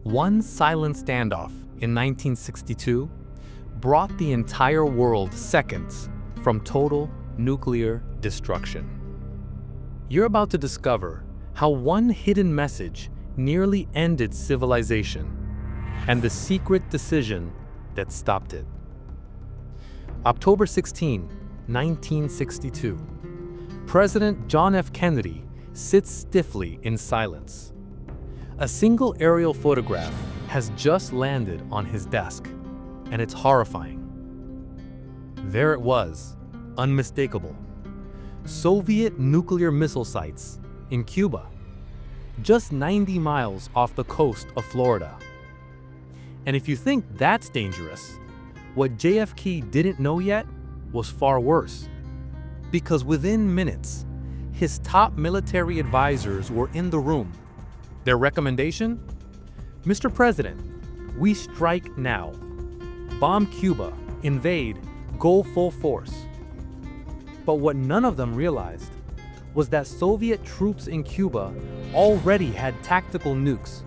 One silent standoff in 1962 brought the entire world seconds from total nuclear destruction. You're about to discover how one hidden message nearly ended civilization and the secret decision that stopped it. October 16, 1962. President John F. Kennedy sits stiffly in silence. A single aerial photograph has just landed on his desk, and it's horrifying. There it was, unmistakable. Soviet nuclear missile sites in Cuba, just 90 miles off the coast of Florida. And if you think that's dangerous, what JFK didn't know yet was far worse. Because within minutes, his top military advisors were in the room. Their recommendation? Mr. President, we strike now. Bomb Cuba, invade, go full force. But what none of them realized was that Soviet troops in Cuba already had tactical nukes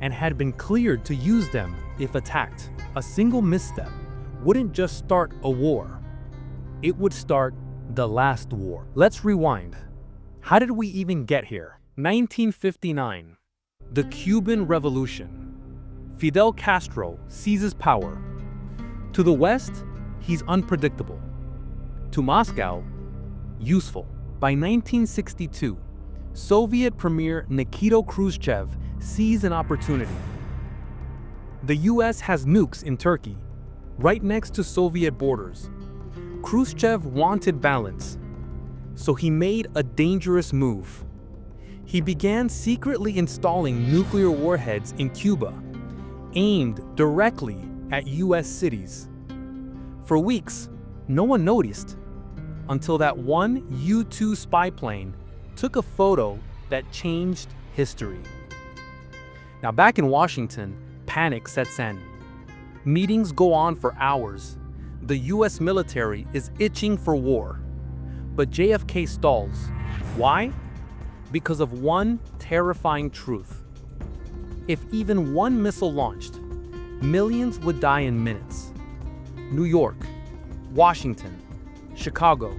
and had been cleared to use them if attacked. A single misstep wouldn't just start a war. It would start the last war. Let's rewind. How did we even get here? 1959, the Cuban Revolution. Fidel Castro seizes power. To the West, he's unpredictable. To Moscow, useful. By 1962, Soviet Premier Nikita Khrushchev sees an opportunity. The US has nukes in Turkey, right next to Soviet borders. Khrushchev wanted balance, so he made a dangerous move. He began secretly installing nuclear warheads in Cuba, aimed directly at US cities. For weeks, no one noticed, until that one U-2 spy plane took a photo that changed history. Now back in Washington, panic sets in. Meetings go on for hours. The US military is itching for war. But JFK stalls. Why? Because of one terrifying truth. If even one missile launched, millions would die in minutes. New York, Washington, Chicago,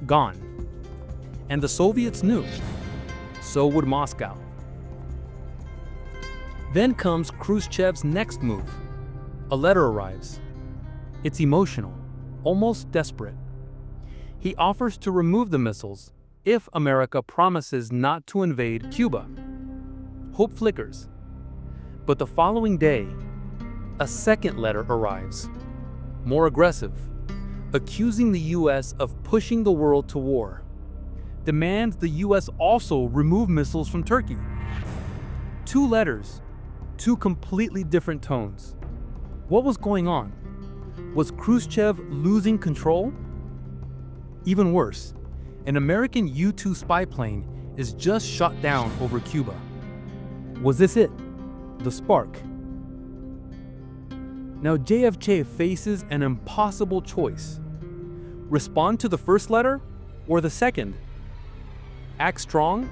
gone. And the Soviets knew. So would Moscow. Then comes Khrushchev's next move. A letter arrives. It's emotional, almost desperate. He offers to remove the missiles if America promises not to invade Cuba. Hope flickers. But the following day, a second letter arrives, more aggressive, accusing the US of pushing the world to war. Demands the US also remove missiles from Turkey. Two letters, two completely different tones. What was going on? Was Khrushchev losing control? Even worse, an American U-2 spy plane is just shot down over Cuba. Was this it? The spark? Now JFK faces an impossible choice. Respond to the first letter or the second? Act strong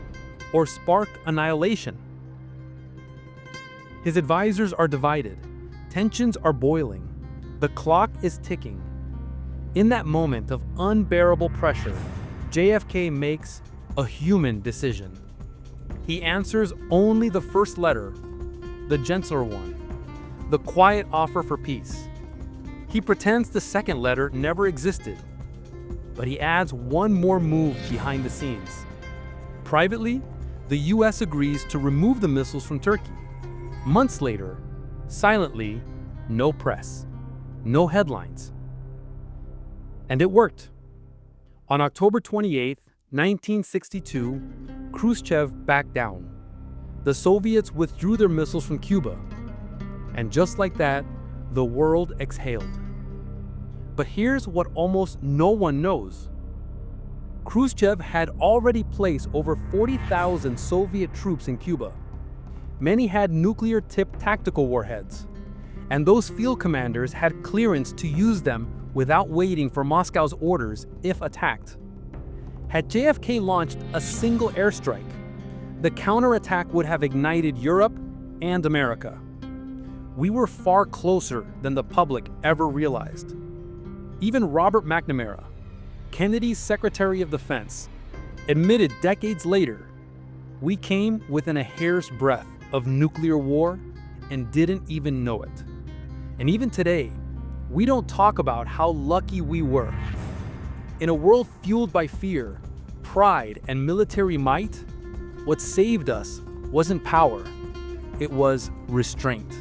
or spark annihilation? His advisors are divided. Tensions are boiling. The clock is ticking. In that moment of unbearable pressure, JFK makes a human decision. He answers only the first letter, the gentler one, the quiet offer for peace. He pretends the second letter never existed, but he adds one more move behind the scenes. Privately, the US agrees to remove the missiles from Turkey. Months later, silently, no press, no headlines. And it worked. On October 28, 1962, Khrushchev backed down. The Soviets withdrew their missiles from Cuba. And just like that, the world exhaled. But here's what almost no one knows. Khrushchev had already placed over 40,000 Soviet troops in Cuba. Many had nuclear-tipped tactical warheads, and those field commanders had clearance to use them without waiting for Moscow's orders if attacked. Had JFK launched a single airstrike, the counterattack would have ignited Europe and America. We were far closer than the public ever realized. Even Robert McNamara, Kennedy's Secretary of Defense, admitted decades later, we came within a hair's breadth of nuclear war and didn't even know it. And even today, we don't talk about how lucky we were. In a world fueled by fear, pride, and military might, what saved us wasn't power, it was restraint.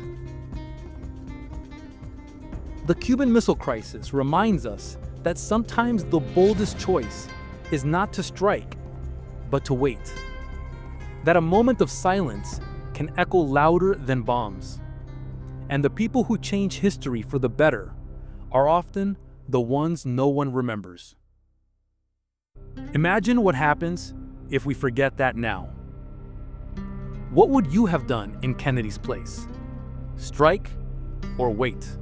The Cuban Missile Crisis reminds us that sometimes the boldest choice is not to strike, but to wait. That a moment of silence can echo louder than bombs. And the people who change history for the better are often the ones no one remembers. Imagine what happens if we forget that now. What would you have done in Kennedy's place? Strike or wait?